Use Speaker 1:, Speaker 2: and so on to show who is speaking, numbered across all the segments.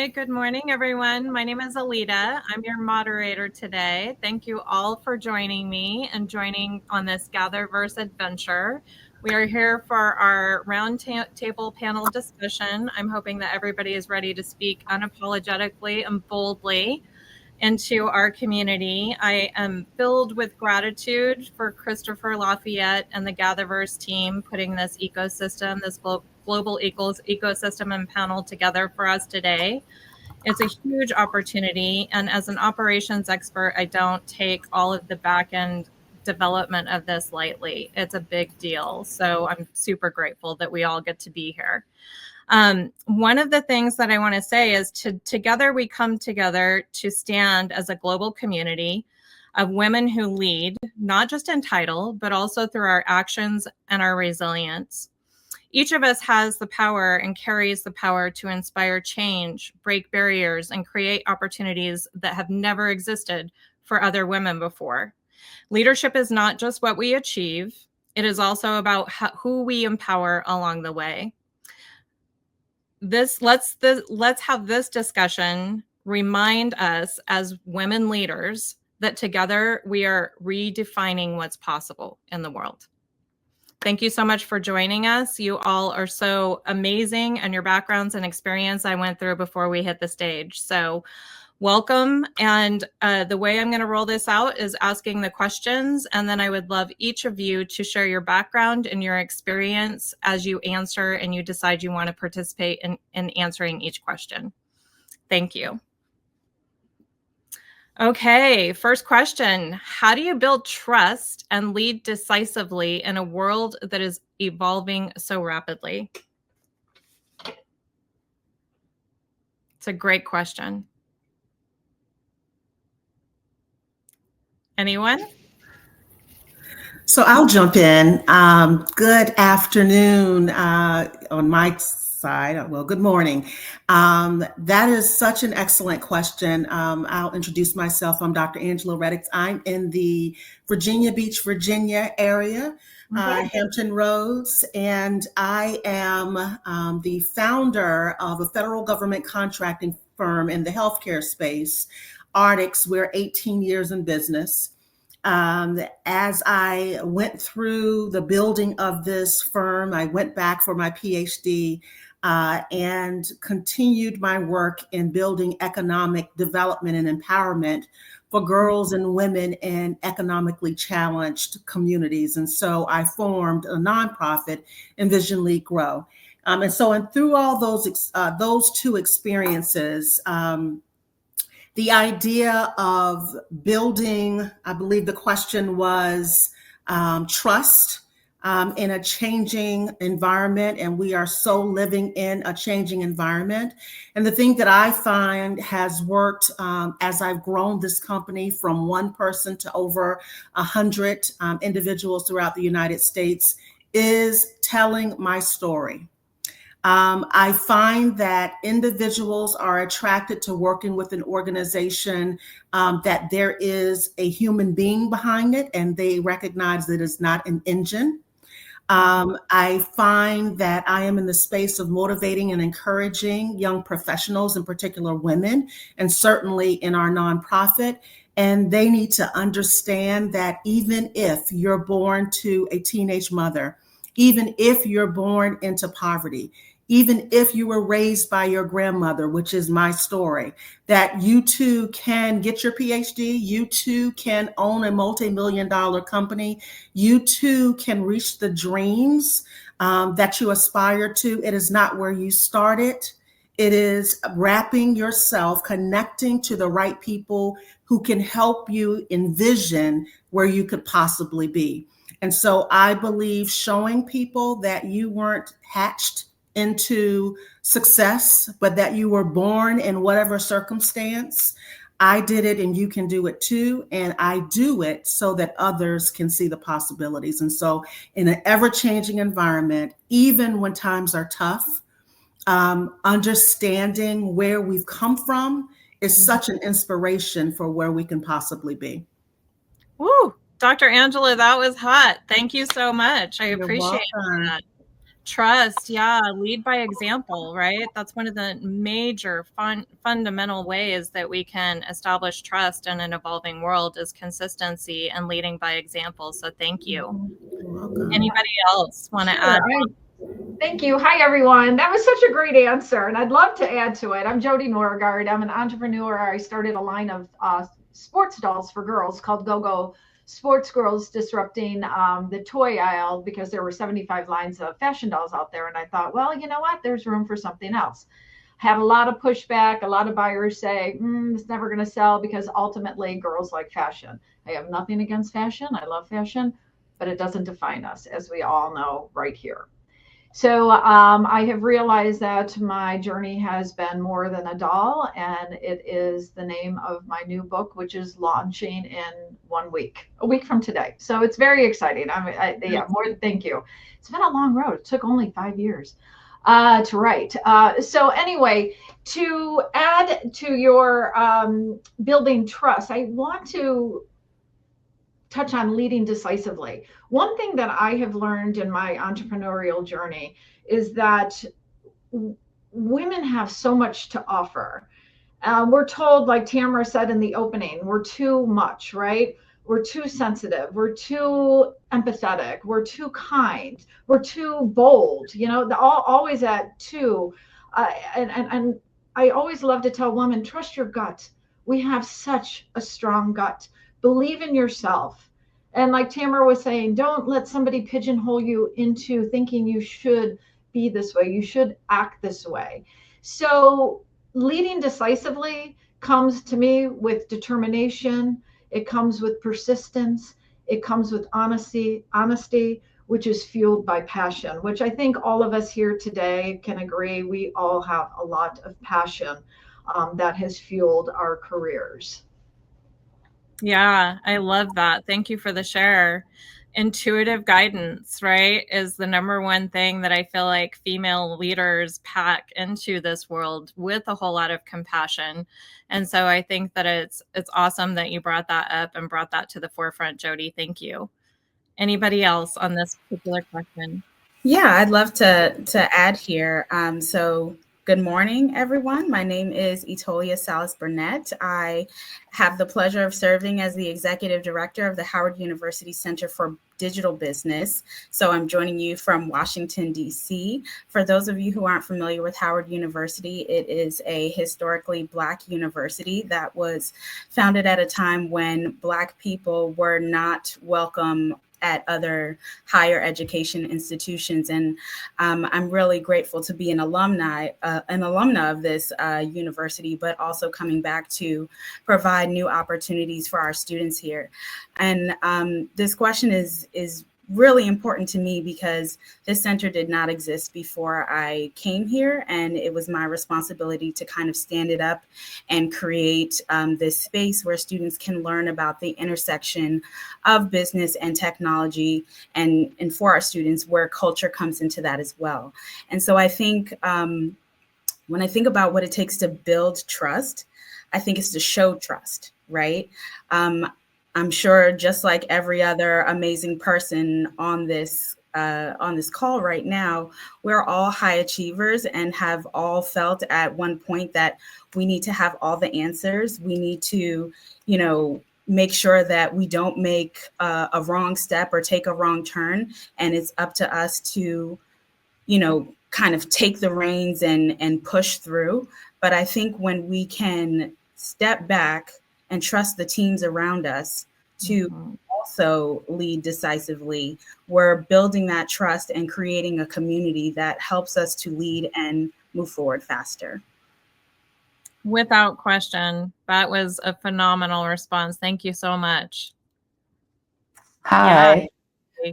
Speaker 1: Hi, good morning, everyone. My name is Alita. I'm your moderator today. Thank you all for joining me and joining on this GatherVerse adventure. We are here for our roundtable panel discussion. I'm hoping that everybody is ready to speak unapologetically and boldly into our community. I am filled with gratitude for Christopher Lafayette and the GatherVerse team putting this ecosystem, this global ecosystem and panel together for us today. It's a huge opportunity. And as an operations expert, I don't take all of the back end development of this lightly. It's a big deal. So I'm super grateful that we all get to be here. One of the things that I want to say is together we come together to stand as a global community of women who lead, not just in title, but also through our actions and our resilience. Each of us has the power and carries the power to inspire change, break barriers, and create opportunities that have never existed for other women before. Leadership is not just what we achieve, it is also about who we empower along the way. Let's have this discussion remind us as women leaders that together we are redefining what's possible in the world. Thank you so much for joining us. You all are so amazing, and your backgrounds and experience I went through before we hit the stage. So welcome. And the way I'm going to roll this out is asking the questions, and then I would love each of you to share your background and your experience as you answer and you decide you want to participate in answering each question. Thank you. Okay, first question. How do you build trust and lead decisively in a world that is evolving so rapidly? It's a great question. Anyone?
Speaker 2: So I'll jump in. Good afternoon on my side. Well, good morning. That is such an excellent question. I'll introduce myself. I'm Dr. Angela Reddick. I'm in the Virginia Beach, Virginia area, Hampton Roads, and I am the founder of a federal government contracting firm in the healthcare space, Artix. We're 18 years in business. As I went through the building of this firm, I went back for my PhD and continued my work in building economic development and empowerment for girls and women in economically challenged communities. And so I formed a nonprofit, Envision Lead Grow. And through all those two experiences, the idea of building, I believe the question was trust in a changing environment, and we are so living in a changing environment. And the thing that I find has worked as I've grown this company from one person to over 100 individuals throughout the United States is telling my story. I find that individuals are attracted to working with an organization that there is a human being behind it, and they recognize that it's not an engine. I find that I am in the space of motivating and encouraging young professionals, in particular women, and certainly in our nonprofit. And they need to understand that even if you're born to a teenage mother, even if you're born into poverty, even if you were raised by your grandmother, which is my story, that you too can get your PhD, you too can own a multi-million-dollar company, you too can reach the dreams that you aspire to. It is not where you started. It is wrapping yourself, connecting to the right people who can help you envision where you could possibly be. And so I believe showing people that you weren't hatched into success, but that you were born in whatever circumstance. I did it and you can do it too. And I do it so that others can see the possibilities. And so in an ever-changing environment, even when times are tough, understanding where we've come from is such an inspiration for where we can possibly be.
Speaker 1: Woo! Dr. Angela, that was hot. Thank you so much. I appreciate that. Trust, yeah, lead by example, right? That's one of the major fundamental ways that we can establish trust in an evolving world is consistency and leading by example. So thank you.
Speaker 2: You're welcome.
Speaker 1: Anybody else want to
Speaker 3: Sure.
Speaker 1: add?
Speaker 3: Thank you. Hi, everyone. That was such a great answer, and I'd love to add to it. I'm Jody Norgard. I'm an entrepreneur. I started a line of sports dolls for girls called Go-Go Sports Girls, disrupting the toy aisle because there were 75 lines of fashion dolls out there. And I thought, well, you know what? There's room for something else. Had a lot of pushback. A lot of buyers say, it's never going to sell because ultimately girls like fashion. I have nothing against fashion. I love fashion, but it doesn't define us, as we all know right here. So I have realized that my journey has been more than a doll, and it is the name of my new book, which is launching in 1 week, a week from today. So it's very exciting. Thank you. It's been a long road. It took only 5 years to write. So anyway, to add to your building trust, I want to touch on leading decisively. One thing that I have learned in my entrepreneurial journey is that women have so much to offer. We're told, like Tamara said in the opening, we're too much, right? We're too sensitive. We're too empathetic. We're too kind. We're too bold. Always at two. And I always love to tell women, trust your gut. We have such a strong gut. Believe in yourself. And like Tamara was saying, don't let somebody pigeonhole you into thinking you should be this way. You should act this way. So leading decisively comes to me with determination. It comes with persistence. It comes with honesty, which is fueled by passion, which I think all of us here today can agree. We all have a lot of passion that has fueled our careers.
Speaker 1: Yeah, I love that. Thank you for the share. Intuitive guidance, right, is the number one thing that I feel like female leaders pack into this world with a whole lot of compassion. And so I think that it's awesome that you brought that up and brought that to the forefront, Jody. Thank you. Anybody else on this particular question?
Speaker 4: Yeah, I'd love to add here. So good morning, everyone. My name is Etolia Salas Burnett. I have the pleasure of serving as the executive director of the Howard University Center for Digital Business. So I'm joining you from Washington, D.C. For those of you who aren't familiar with Howard University, it is a historically Black university that was founded at a time when Black people were not welcome at other higher education institutions. And I'm really grateful to be an alumna of this university, but also coming back to provide new opportunities for our students here. And this question is really important to me because this center did not exist before I came here, and it was my responsibility to kind of stand it up and create this space where students can learn about the intersection of business and technology, and for our students where culture comes into that as well. And so I think when I think about what it takes to build trust, I think it's to show trust, right? I'm sure just like every other amazing person on this call right now, we're all high achievers and have all felt at one point that we need to have all the answers. We need to, make sure that we don't make a wrong step or take a wrong turn. And it's up to us to, kind of take the reins and push through. But I think when we can step back and trust the teams around us to also lead decisively, we're building that trust and creating a community that helps us to lead and move forward faster.
Speaker 1: Without question, that was a phenomenal response. Thank you so much.
Speaker 5: Hi. Yeah.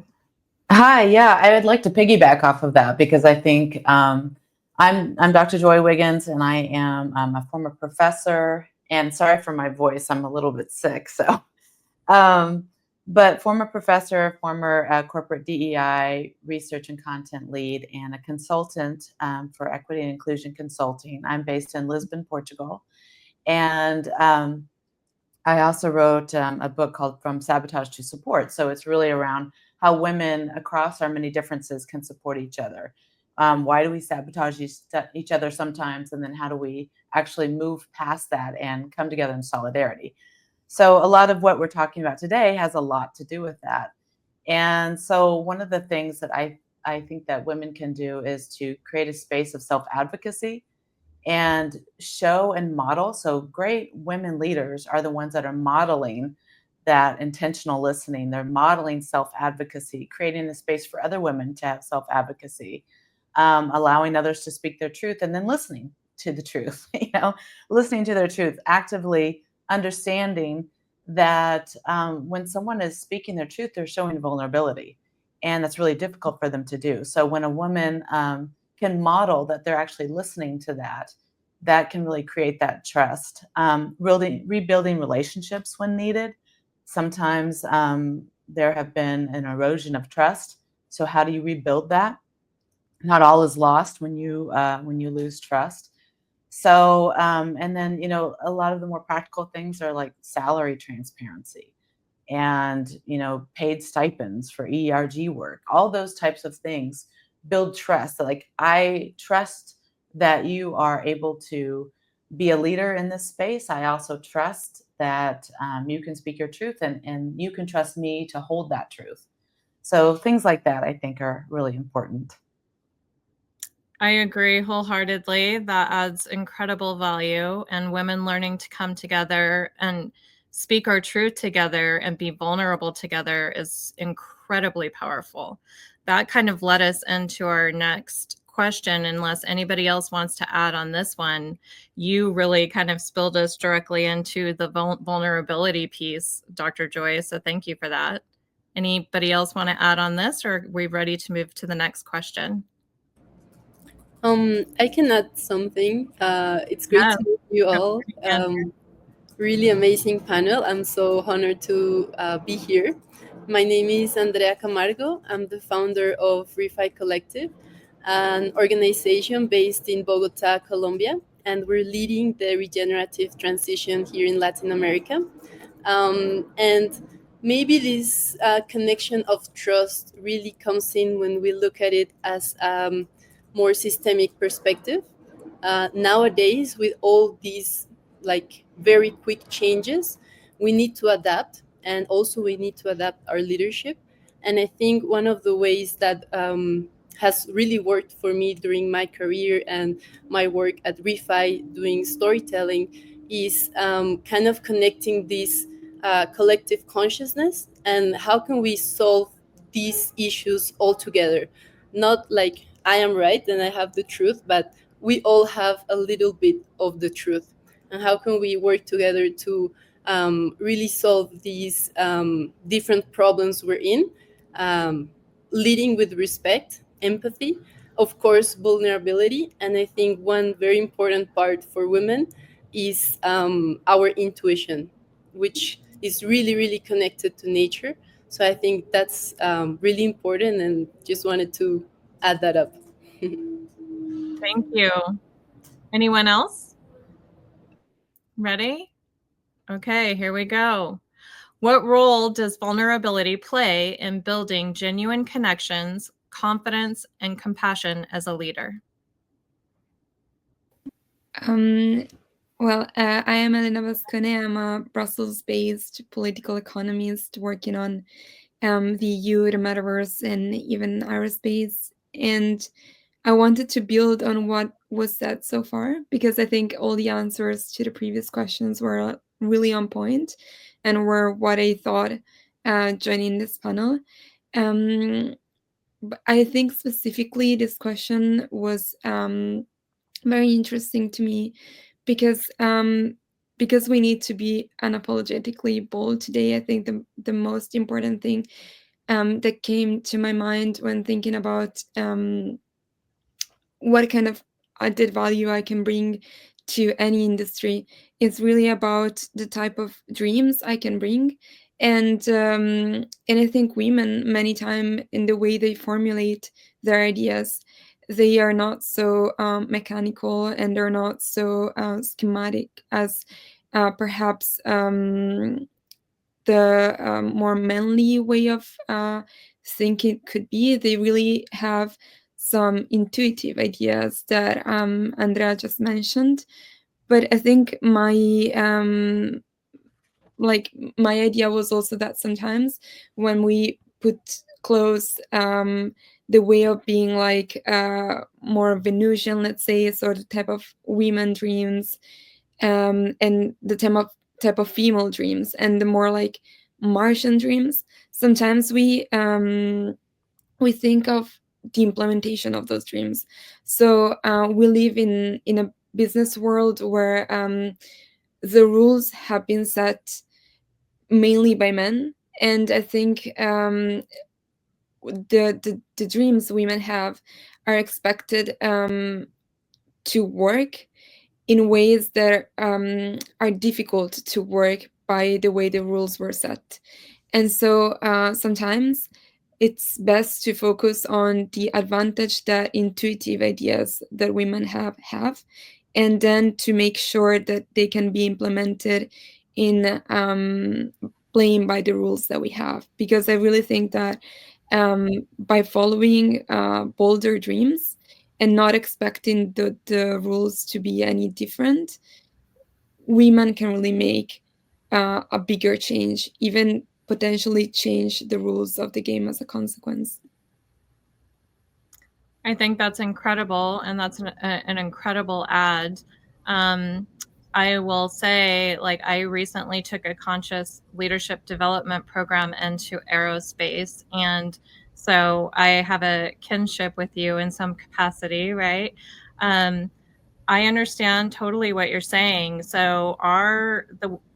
Speaker 5: Hi. Yeah, I would like to piggyback off of that because I think I'm Dr. Joy Wiggins, and I'm a former professor. And sorry for my voice, I'm a little bit sick. So, but former professor, former corporate DEI research and content lead, and a consultant for equity and inclusion consulting. I'm based in Lisbon, Portugal. And I also wrote a book called From Sabotage to Support. So it's really around how women across our many differences can support each other. Why do we sabotage each other sometimes? And then how do we actually move past that and come together in solidarity? So a lot of what we're talking about today has a lot to do with that. And so one of the things that I think that women can do is to create a space of self-advocacy and show and model. So great women leaders are the ones that are modeling that intentional listening. They're modeling self-advocacy, creating a space for other women to have self-advocacy, allowing others to speak their truth, and then listening to the truth, listening to their truth, actively understanding that when someone is speaking their truth, they're showing vulnerability. And that's really difficult for them to do. So when a woman can model that they're actually listening to that can really create that trust. Rebuilding relationships when needed. Sometimes there have been an erosion of trust. So how do you rebuild that? Not all is lost when you lose trust. So and then a lot of the more practical things are like salary transparency and paid stipends for ERG work. All those types of things build trust. So, like, I trust that you are able to be a leader in this space. I also trust that you can speak your truth, and you can trust me to hold that truth. So things like that, I think, are really important.
Speaker 1: I agree wholeheartedly. That adds incredible value, and women learning to come together and speak our truth together and be vulnerable together is incredibly powerful. That kind of led us into our next question. Unless anybody else wants to add on this one, you really kind of spilled us directly into the vulnerability piece, Dr. Joy. So thank you for that. Anybody else want to add on this, or are we ready to move to the next question?
Speaker 6: I can add something. It's great to meet you all. Really amazing panel. I'm so honored to be here. My name is Andrea Camargo. I'm the founder of Refi Collective, an organization based in Bogota, Colombia, and we're leading the regenerative transition here in Latin America. And maybe this connection of trust really comes in when we look at it as more systemic perspective. Nowadays, with all these like very quick changes, we need to adapt, and also we need to adapt our leadership. And I think one of the ways that has really worked for me during my career and my work at Refi doing storytelling is kind of connecting this collective consciousness and how can we solve these issues all together. Not like I am right and I have the truth, but we all have a little bit of the truth. And how can we work together to really solve these different problems we're in, leading with respect, empathy, of course, vulnerability. And I think one very important part for women is our intuition, which is really, really connected to nature. So I think that's really important, and just wanted to add that up.
Speaker 1: Thank you. Anyone else? Ready? Okay, here we go. What role does vulnerability play in building genuine connections, confidence, and compassion as a leader?
Speaker 7: Well, I am Elena Vascone. I'm a Brussels-based political economist working on the EU, the metaverse, and even aerospace. And I wanted to build on what was said so far, because I think all the answers to the previous questions were really on point and were what I thought joining this panel. But I think specifically this question was very interesting to me because we need to be unapologetically bold today. I think the most important thing that came to my mind when thinking about what kind of added value I can bring to any industry is really about the type of dreams I can bring. And I think women many times in the way they formulate their ideas, they are not so mechanical, and they're not so schematic as perhaps the more manly way of thinking could be. They really have some intuitive ideas that Andrea just mentioned. But I think my my idea was also that sometimes when we put close the way of being like more Venusian, let's say, sort of type of women dreams, and the type of female dreams, and the more like Martian dreams, sometimes we think of the implementation of those dreams. So we live in a business world where the rules have been set mainly by men, and I think the dreams women have are expected to work in ways that are difficult to work by the way the rules were set. And so sometimes it's best to focus on the advantage that intuitive ideas that women have, and then to make sure that they can be implemented in playing by the rules that we have. Because I really think that by following bolder dreams and not expecting the rules to be any different, women can really make a bigger change, even potentially change the rules of the game as a consequence.
Speaker 1: I think that's incredible, and that's an incredible ad. I will say, like, I recently took a conscious leadership development program into aerospace, and so I have a kinship with you in some capacity, right? I understand totally what you're saying. So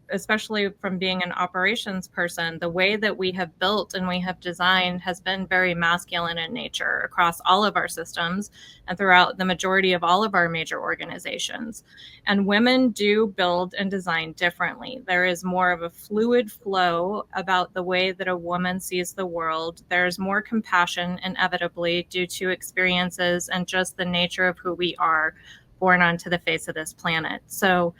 Speaker 1: especially from being an operations person, the way that we have built and we have designed has been very masculine in nature across all of our systems and throughout the majority of all of our major organizations. And women do build and design differently. There is more of a fluid flow about the way that a woman sees the world. There's more compassion, inevitably, due to experiences and just the nature of who we are born onto the face of this planet. So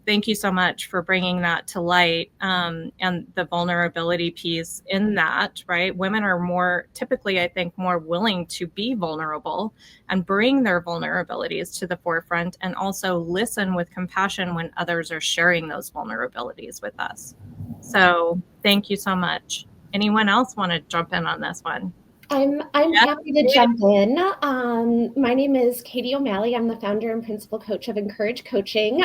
Speaker 1: thank you so much for bringing that to light, and the vulnerability piece in that, right? Women are more typically, I think, more willing to be vulnerable and bring their vulnerabilities to the forefront, and also listen with compassion when others are sharing those vulnerabilities with us. So thank you so much. Anyone else want to jump in on this one?
Speaker 8: I'm happy to jump in. My name is Katie O'Malley. I'm the founder and principal coach of Encourage Coaching,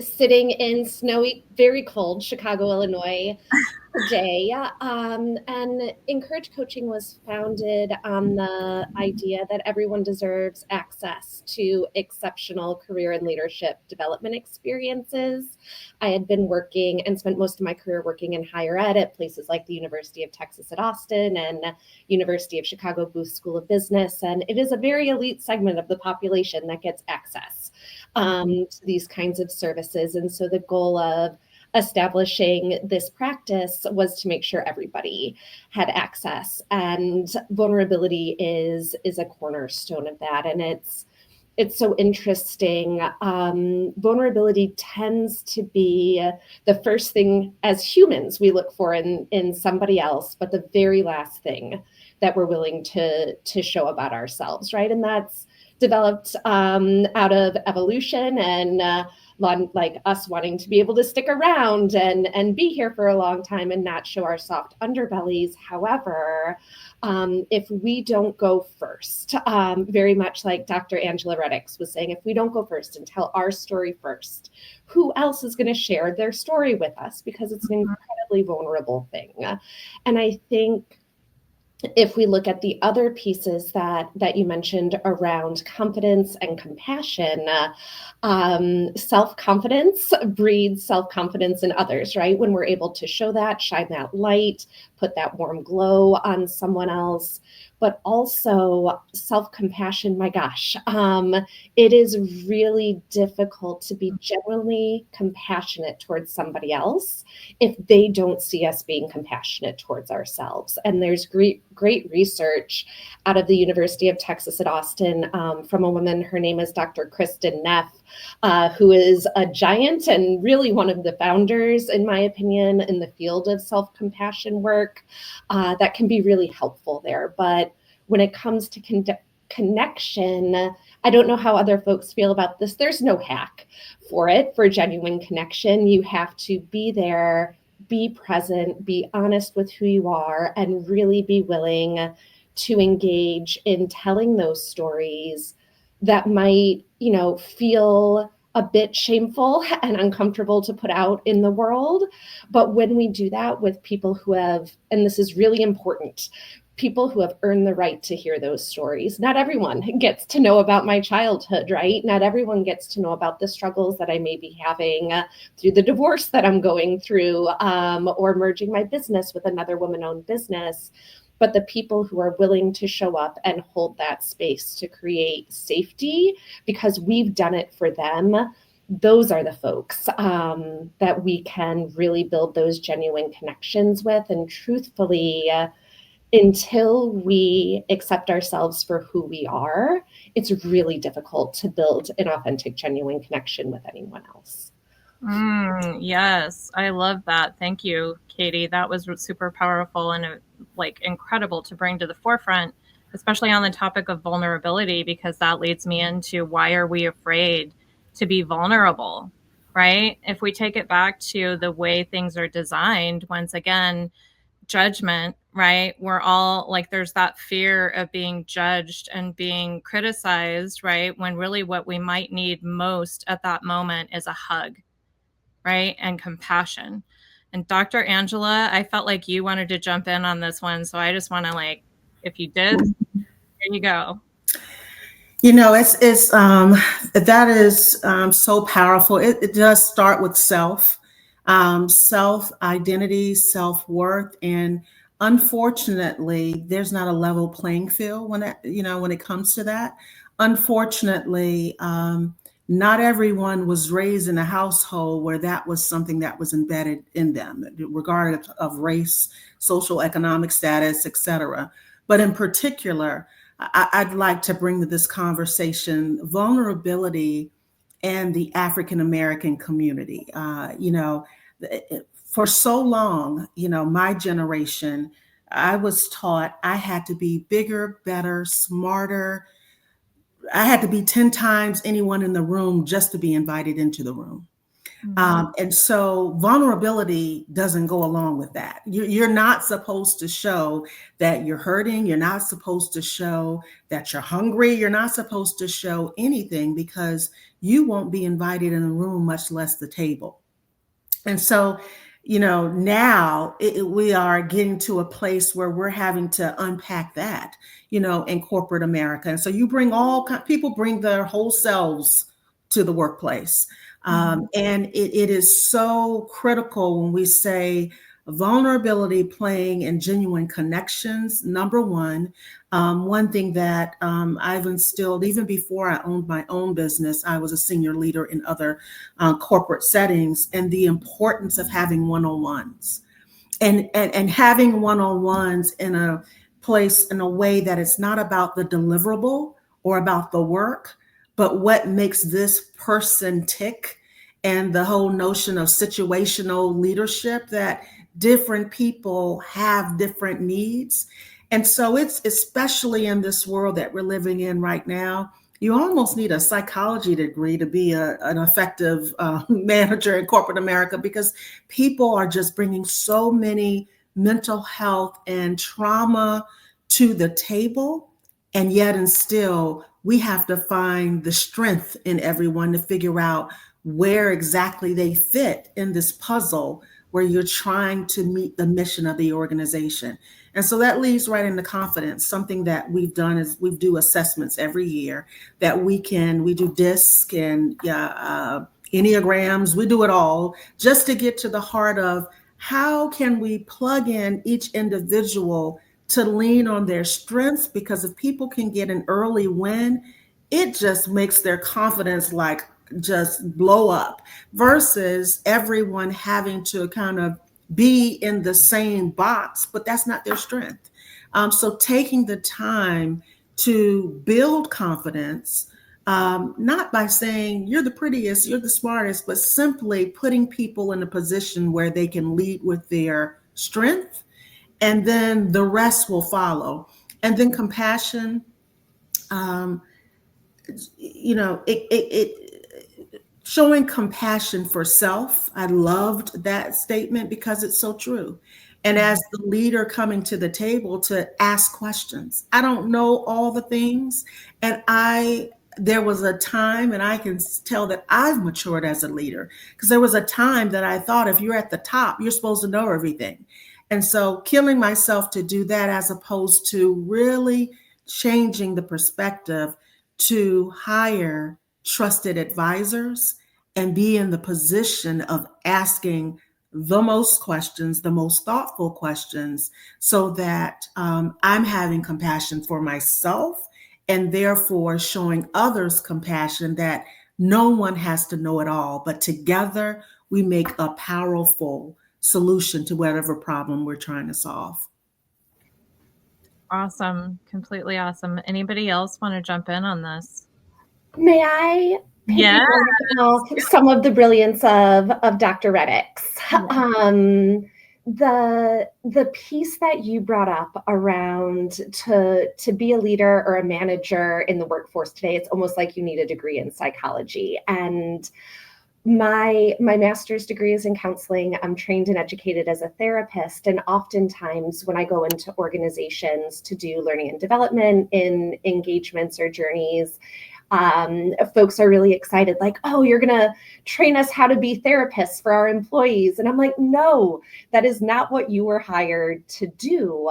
Speaker 8: sitting in snowy, very cold Chicago, Illinois today. And Encourage Coaching was founded on the idea that everyone deserves access to exceptional career and leadership development experiences. I had been working and spent most of my career working in higher ed at places like the University of Texas at Austin and University of Chicago Booth School of Business. And it is a very elite segment of the population that gets access to these kinds of services. And so the goal of establishing this practice was to make sure everybody had access, and vulnerability is a cornerstone of that. And it's so interesting. Vulnerability tends to be the first thing as humans we look for in somebody else, but the very last thing that we're willing to show about ourselves, right? And that's developed out of evolution and like us wanting to be able to stick around and be here for a long time and not show our soft underbellies. However, if we don't go first, very much like Dr. Angela Reddix was saying, if we don't go first and tell our story first, who else is going to share their story with us? Because it's an incredibly vulnerable thing. And I think if we look at the other pieces that you mentioned around confidence and compassion, self-confidence breeds self-confidence in others, right? When we're able to show that, shine that light, put that warm glow on someone else, but also self-compassion. My gosh, it is really difficult to be genuinely compassionate towards somebody else if they don't see us being compassionate towards ourselves. And there's great research out of the University of Texas at Austin from a woman. Her name is Dr. Kristen Neff, who is a giant and really one of the founders, in my opinion, in the field of self-compassion work that can be really helpful there. But when it comes to connection, I don't know how other folks feel about this. There's no hack for it, for genuine connection. You have to be there, be present, be honest with who you are, and really be willing to engage in telling those stories that might, feel a bit shameful and uncomfortable to put out in the world. But when we do that with people who have, and this is really important, people who have earned the right to hear those stories. Not everyone gets to know about my childhood, right? Not everyone gets to know about the struggles that I may be having through the divorce that I'm going through, or merging my business with another woman-owned business. But the people who are willing to show up and hold that space to create safety because we've done it for them, those are the folks that we can really build those genuine connections with. And truthfully, until we accept ourselves for who we are, it's really difficult to build an authentic, genuine connection with anyone else.
Speaker 1: Yes, I love that. Thank you, Katie. That was super powerful and incredible to bring to the forefront, especially on the topic of vulnerability, because that leads me into why are we afraid to be vulnerable, right? If we take it back to the way things are designed, once again, judgment, right? We're all there's that fear of being judged and being criticized, right? When really what we might need most at that moment is a hug, right? And compassion. And Dr. Angela, I felt like you wanted to jump in on this one. So I just want to if you did, here you go.
Speaker 2: It's that is so powerful. It does start with self identity, self-worth, and unfortunately, there's not a level playing field when it comes to that. Unfortunately, not everyone was raised in a household where that was something that was embedded in them, regardless of race, social, economic status, etc. But in particular, I'd like to bring to this conversation vulnerability and the African American community. For so long, my generation, I was taught I had to be bigger, better, smarter. I had to be 10 times anyone in the room just to be invited into the room. And so vulnerability doesn't go along with that. You're not supposed to show that you're hurting. You're not supposed to show that you're hungry. You're not supposed to show anything because you won't be invited in the room, much less the table. And so, now we are getting to a place where we're having to unpack that, in corporate America. And so people bring their whole selves to the workplace. And it is so critical when we say vulnerability, playing, and genuine connections. Number one, one thing that I've instilled even before I owned my own business, I was a senior leader in other corporate settings, and the importance of having one-on-ones and having one-on-ones in a place in a way that it's not about the deliverable or about the work, but what makes this person tick, and the whole notion of situational leadership, that different people have different needs. And so it's especially in this world that we're living in right now, you almost need a psychology degree to be an effective manager in corporate America, because people are just bringing so many mental health and trauma to the table. And yet and still, we have to find the strength in everyone to figure out where exactly they fit in this puzzle where you're trying to meet the mission of the organization. And so that leads right into confidence. Something that we've done is we do assessments every year that we do DISC and Enneagrams, we do it all just to get to the heart of How can we plug in each individual to lean on their strengths? Because if people can get an early win, it just makes their confidence like just blow up versus everyone having to kind of be in the same box, but that's not their strength. So taking the time to build confidence, not by saying you're the prettiest, you're the smartest, but simply putting people in a position where they can lead with their strength, and then the rest will follow. And then compassion, um, showing compassion for self. I loved that statement because it's so true. And as the leader coming to the table to ask questions, I don't know all the things. And there was a time, and I can tell that I've matured as a leader, because there was a time that I thought if you're at the top, you're supposed to know everything. And so killing myself to do that, as opposed to really changing the perspective to hire trusted advisors and be in the position of asking the most questions, the most thoughtful questions, so that I'm having compassion for myself and therefore showing others compassion that no one has to know it all, but together we make a powerful solution to whatever problem we're trying to solve.
Speaker 1: Awesome. Completely awesome. Anybody else want to jump in on this?
Speaker 8: May I
Speaker 1: Yeah.
Speaker 8: off some of the brilliance of Dr. Reddick's? The piece that you brought up around to be a leader or a manager in the workforce today, it's almost like you need a degree in psychology. And my master's degree is in counseling. I'm trained and educated as a therapist. And oftentimes when I go into organizations to do learning and development in engagements or journeys, folks are really excited, like, oh, you're going to train us how to be therapists for our employees. And I'm like, no, that is not what you were hired to do.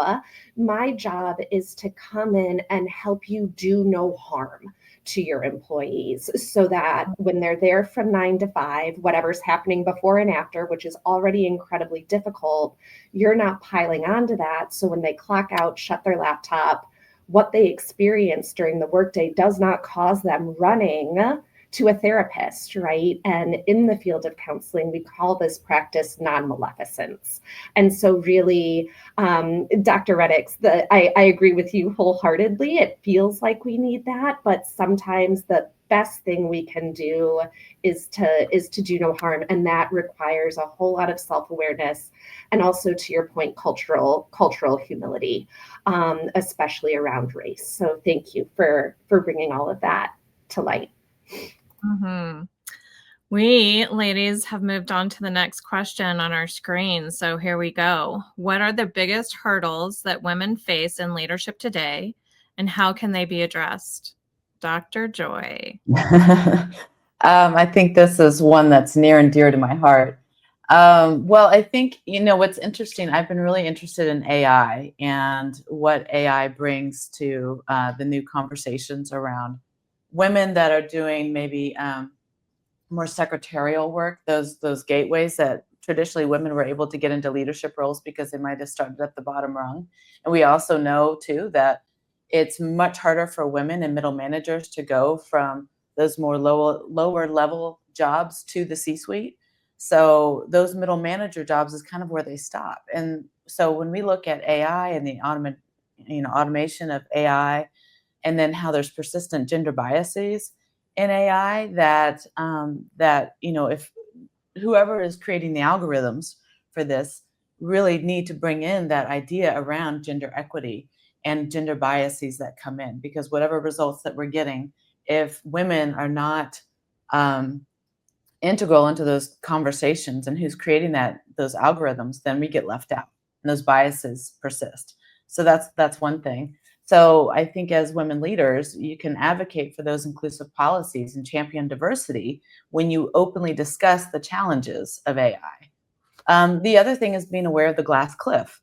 Speaker 8: My job is to come in and help you do no harm to your employees, so that when they're there from 9 to 5, whatever's happening before and after, which is already incredibly difficult, you're not piling onto that. So when they clock out, shut their laptop, what they experience during the workday does not cause them running to a therapist, right? And in the field of counseling, we call this practice non-maleficence. And so really, Dr. Reddick's, I agree with you wholeheartedly. It feels like we need that, but sometimes the best thing we can do is to do no harm. And that requires a whole lot of self-awareness, and also, to your point, cultural humility, especially around race. So thank you for bringing all of that to light.
Speaker 1: Mm-hmm. We, ladies, have moved on to the next question on our screen. So here we go. What are the biggest hurdles that women face in leadership today, and how can they be addressed? Dr. Joy.
Speaker 5: I think this is one that's near and dear to my heart. Well, I think, what's interesting, I've been really interested in AI and what AI brings to the new conversations around women that are doing maybe more secretarial work, those gateways that traditionally women were able to get into leadership roles because they might have started at the bottom rung. And we also know too that it's much harder for women and middle managers to go from those more lower level jobs to the C-suite. So those middle manager jobs is kind of where they stop. And so when we look at AI and the automation of AI, and then how there's persistent gender biases in AI, that if whoever is creating the algorithms for this really need to bring in that idea around gender equity and gender biases that come in, because whatever results that we're getting, if women are not integral into those conversations and who's creating those algorithms, then we get left out and those biases persist. So that's one thing. So I think as women leaders, you can advocate for those inclusive policies and champion diversity when you openly discuss the challenges of AI. The other thing is being aware of the glass cliff.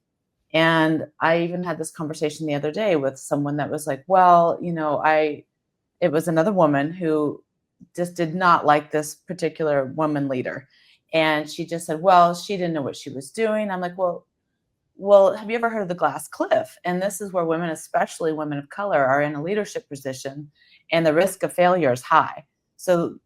Speaker 5: And I even had this conversation the other day with someone that was like, well, it was another woman who just did not like this particular woman leader. And she just said, well, she didn't know what she was doing. I'm like, well, have you ever heard of the glass cliff? And this is where women, especially women of color, are in a leadership position and the risk of failure is high. So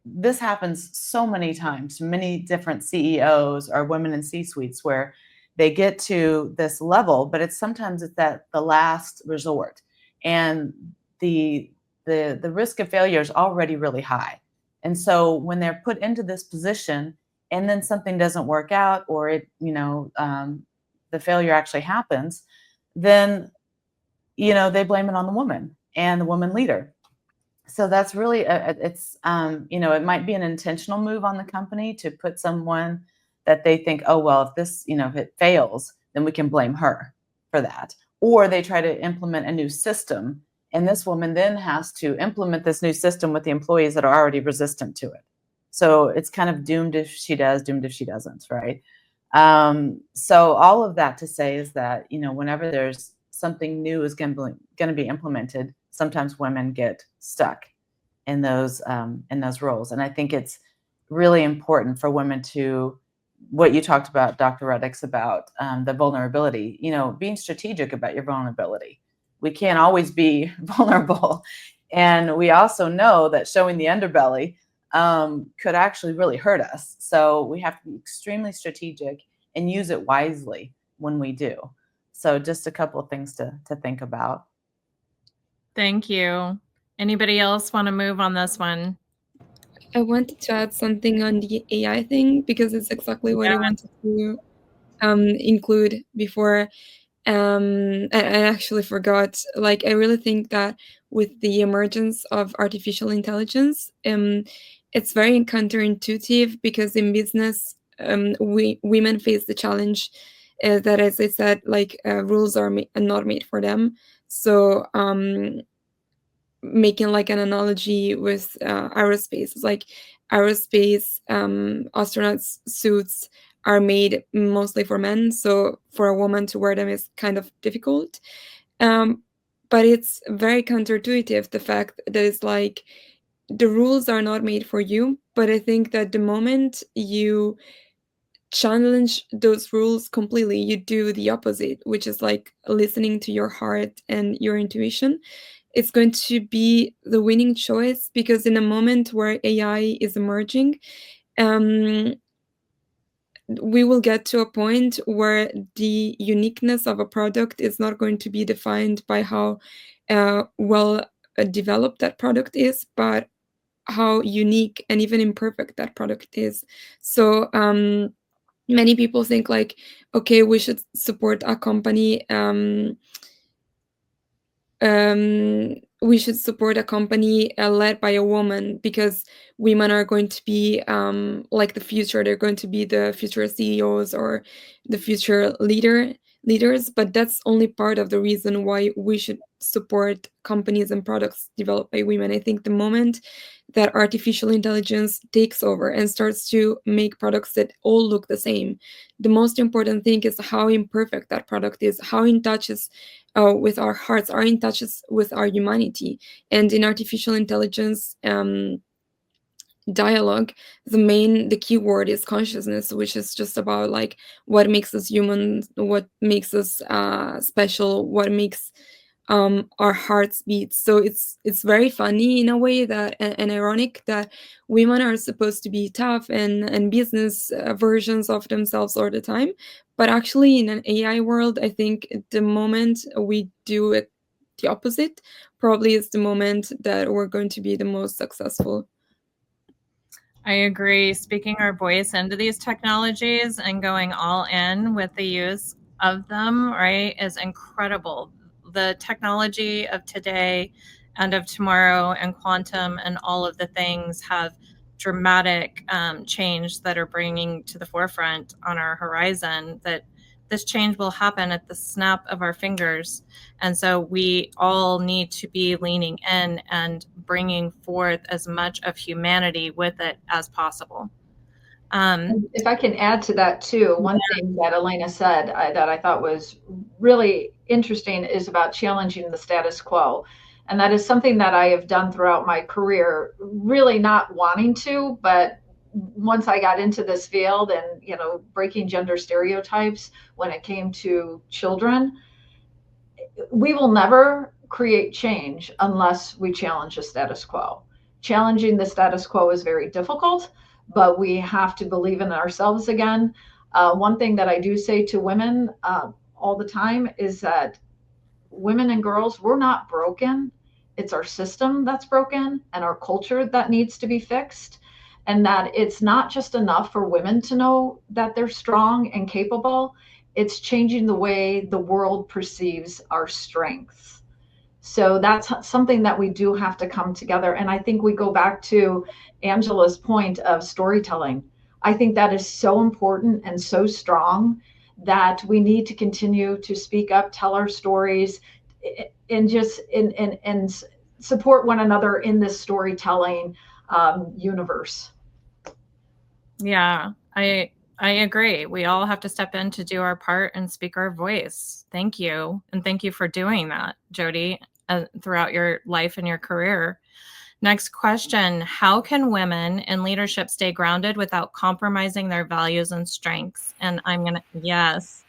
Speaker 5: this happens so many times, many different CEOs or women in C-suites where they get to this level, but sometimes it's at the last resort. And the risk of failure is already really high. And so when they're put into this position and then something doesn't work out, or the failure actually happens, then they blame it on the woman and the woman leader. So that's really it might be an intentional move on the company to put someone that they think, oh well, if it fails, then we can blame her for that. Or they try to implement a new system, and this woman then has to implement this new system with the employees that are already resistant to it. So it's kind of doomed if she does, doomed if she doesn't, right? So all of that to say is that, whenever there's something new is going to be implemented, sometimes women get stuck in those roles. And I think it's really important for women to, what you talked about, Dr. Ruddix, about the vulnerability, being strategic about your vulnerability. We can't always be vulnerable. And we also know that showing the underbelly could actually really hurt us. So we have to be extremely strategic and use it wisely when we do. So just a couple of things to think about.
Speaker 1: Thank you. Anybody else want to move on this one?
Speaker 7: I wanted to add something on the AI thing because it's exactly what I wanted to include before. I actually forgot. Like, I really think that with the emergence of artificial intelligence, it's very counterintuitive because in business, women face the challenge that, as I said, like rules are not made for them. So making like an analogy with aerospace, it's like aerospace astronauts suits are made mostly for men, so for a woman to wear them is kind of difficult. But it's very counterintuitive, the fact that it's like the rules are not made for you, but I think that the moment you challenge those rules completely, you do the opposite, which is like listening to your heart and your intuition. It's going to be the winning choice, because in a moment where AI is emerging, we will get to a point where the uniqueness of a product is not going to be defined by how well developed that product is, but how unique and even imperfect that product is. So many people think like, okay, we should support a company. We should support a company led by a woman, because women are going to be like the future. They're going to be the future CEOs or the future leaders. But that's only part of the reason why we should support companies and products developed by women. I think the moment that artificial intelligence takes over and starts to make products that all look the same, the most important thing is how imperfect that product is, how in touch is with our hearts, are in touch with our humanity. And in artificial intelligence dialogue, the key word is consciousness, which is just about like what makes us human, what makes us special, what makes our hearts beat. So it's very funny in a way that, and ironic, that women are supposed to be tough and business versions of themselves all the time, but actually in an AI world, I think the moment we do it the opposite probably is the moment that we're going to be the most successful.
Speaker 1: I agree. Speaking our voice into these technologies and going all in with the use of them, right, is incredible. The technology of today and of tomorrow and quantum and all of the things have dramatic change that are bringing to the forefront on our horizon, that this change will happen at the snap of our fingers. And so we all need to be leaning in and bringing forth as much of humanity with it as possible.
Speaker 3: If I can add to that too, one thing that Elena said that I thought was really interesting is about challenging the status quo. And that is something that I have done throughout my career, really not wanting to, but once I got into this field and, breaking gender stereotypes when it came to children, we will never create change unless we challenge the status quo. Challenging the status quo is very difficult, but we have to believe in ourselves again. One thing that I do say to women all the time is that women and girls, we're not broken. It's our system that's broken and our culture that needs to be fixed. And that it's not just enough for women to know that they're strong and capable. It's changing the way the world perceives our strengths. So that's something that we do have to come together. And I think we go back to Angela's point of storytelling. I think that is so important and so strong that we need to continue to speak up, tell our stories, and just and support one another in this storytelling universe.
Speaker 1: Yeah, I agree. We all have to step in to do our part and speak our voice. Thank you. And thank you for doing that, Jody, throughout your life and your career. Next question. How can women in leadership stay grounded without compromising their values and strengths? And I'm going to, yes.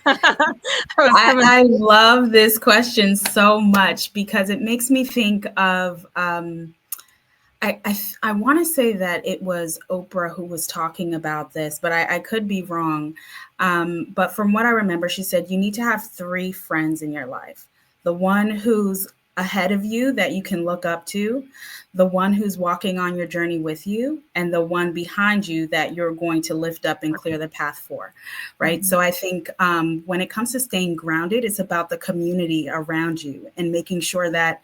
Speaker 4: I love this question so much because it makes me think of, I want to say that it was Oprah who was talking about this, but I could be wrong. But from what I remember, she said, you need to have 3 friends in your life. The one who's ahead of you that you can look up to, the one who's walking on your journey with you, and the one behind you that you're going to lift up and clear the path for, right? Mm-hmm. So I think when it comes to staying grounded, it's about the community around you and making sure that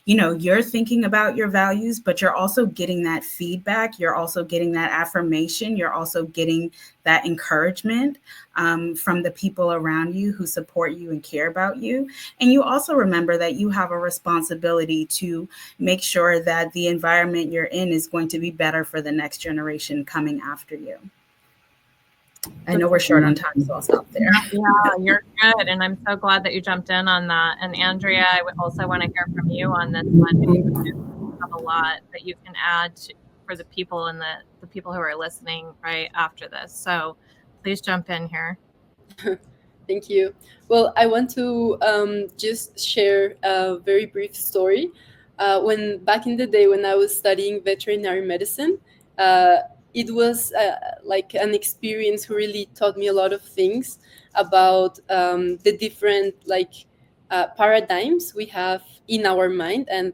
Speaker 4: you're thinking about your values, but you're also getting that feedback. You're also getting that affirmation. You're also getting that encouragement from the people around you who support you and care about you. And you also remember that you have a responsibility to make sure that the environment you're in is going to be better for the next generation coming after you. I know we're short on time, so I'll stop there.
Speaker 1: Yeah, you're good. And I'm so glad that you jumped in on that. And Andrea, I also want to hear from you on this one. You have a lot that you can add for the people and the people who are listening right after this. So please jump in here.
Speaker 6: Thank you. Well, I want to just share a very brief story. When back in the day when I was studying veterinary medicine, it was like an experience who really taught me a lot of things about the different paradigms we have in our mind. And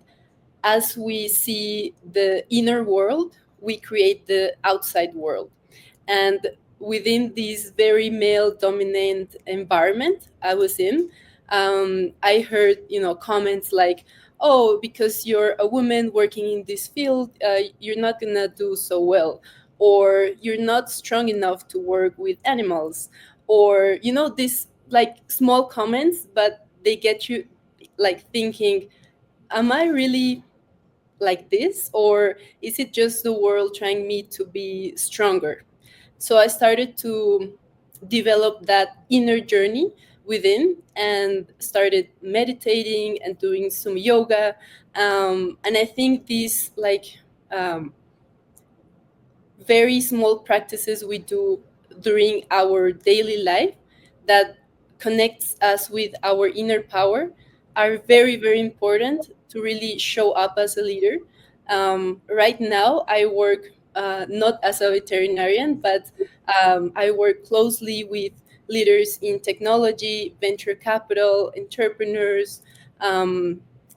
Speaker 6: as we see the inner world, we create the outside world. And within this very male dominant environment I was in, I heard, comments like, oh, because you're a woman working in this field, you're not gonna do so well, or you're not strong enough to work with animals, or these small comments, but they get you thinking, am I really like this, or is it just the world trying me to be stronger? So I started to develop that inner journey within and started meditating and doing some yoga, and I think these very small practices we do during our daily life that connects us with our inner power are very, very important to really show up as a leader. Right now, I work not as a veterinarian, but I work closely with leaders in technology, venture capital, entrepreneurs,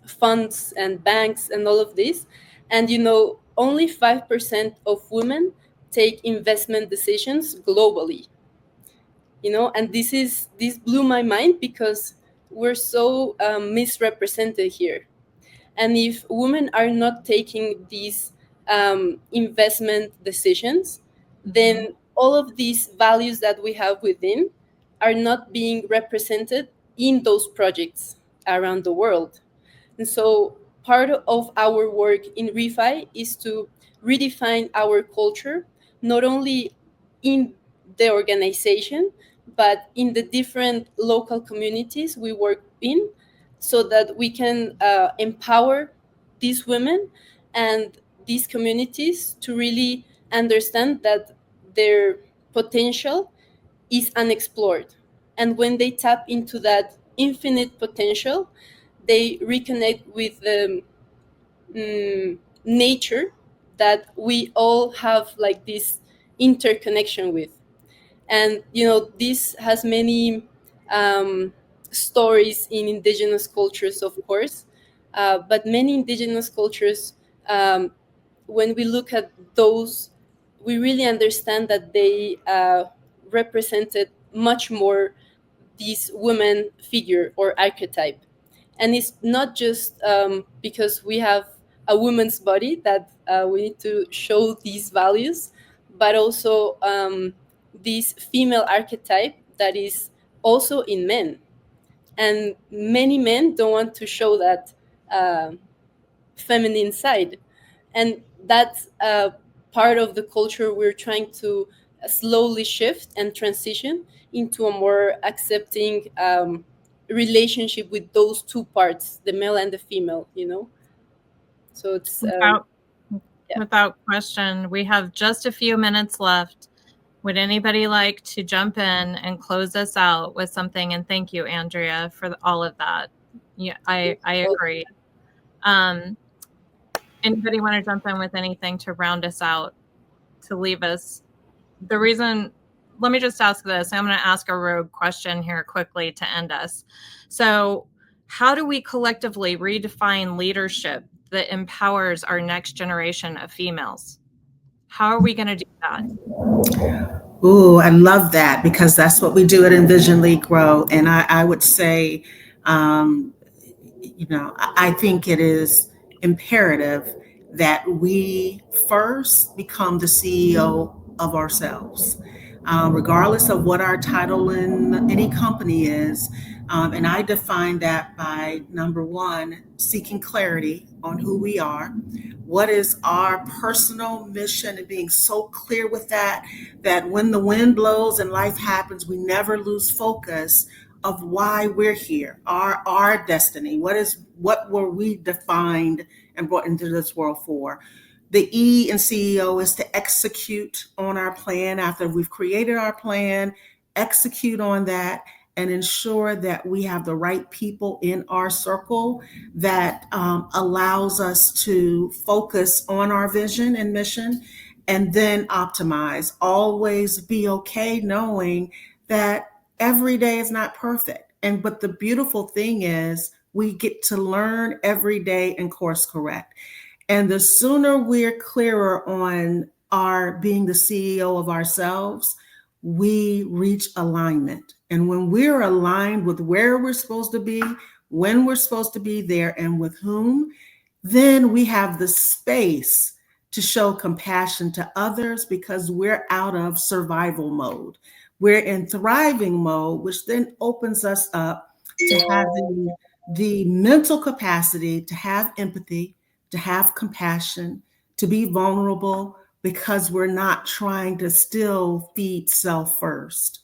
Speaker 6: funds and banks, and all of this. And only 5% of women take investment decisions globally. And this blew my mind because we're so misrepresented here. And if women are not taking these investment decisions, then all of these values that we have within are not being represented in those projects around the world. And so part of our work in Refi is to redefine our culture, not only in the organization, but in the different local communities we work in, so that we can empower these women and these communities to really understand that their potential is unexplored. And when they tap into that infinite potential, they reconnect with the nature that we all have like this interconnection with. And this has many stories in indigenous cultures, of course, but many indigenous cultures, when we look at those, we really understand that they represented much more this woman figure or archetype. And it's not just because we have a woman's body that we need to show these values, but also this female archetype that is also in men. And many men don't want to show that feminine side. And that's part of the culture we're trying to slowly shift and transition into a more accepting relationship with those two parts, the male and the female, So it's
Speaker 1: without question. We have just a few minutes left. Would anybody like to jump in and close us out with something? And thank you, Andrea, for all of that. Yeah, I agree. Anybody want to jump in with anything to round us out, to leave us? Let me just ask this. I'm going to ask a rogue question here quickly to end us. So, how do we collectively redefine leadership that empowers our next generation of females? How are we going to do that?
Speaker 2: Ooh, I love that, because that's what we do at Envision Lead Grow. And I would say, I think it is imperative that we first become the CEO of ourselves, regardless of what our title in any company is. And I define that by, number one, seeking clarity on who we are. What is our personal mission, and being so clear with that, that when the wind blows and life happens, we never lose focus of why we're here, our destiny. What were we defined and brought into this world for? The E in CEO is to execute on our plan. After we've created our plan, execute on that and ensure that we have the right people in our circle that allows us to focus on our vision and mission, and then optimize. Always be okay knowing that every day is not perfect. But the beautiful thing is we get to learn every day and course correct. And the sooner we're clearer on our being the CEO of ourselves, we reach alignment. And when we're aligned with where we're supposed to be, when we're supposed to be there, and with whom, then we have the space to show compassion to others, because we're out of survival mode. We're in thriving mode, which then opens us up to having the mental capacity to have empathy, to have compassion, to be vulnerable, because we're not trying to still feed self first.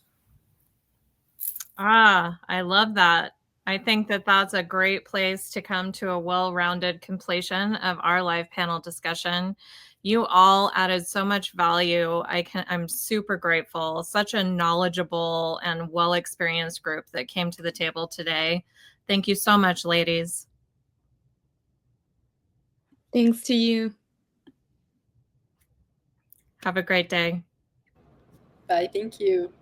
Speaker 1: I love that. I think that that's a great place to come to a well-rounded completion of our live panel discussion. You all added so much value. I'm super grateful. Such a knowledgeable and well-experienced group that came to the table today. Thank you so much, ladies.
Speaker 7: Thanks to you.
Speaker 1: Have a great day.
Speaker 6: Bye. Thank you.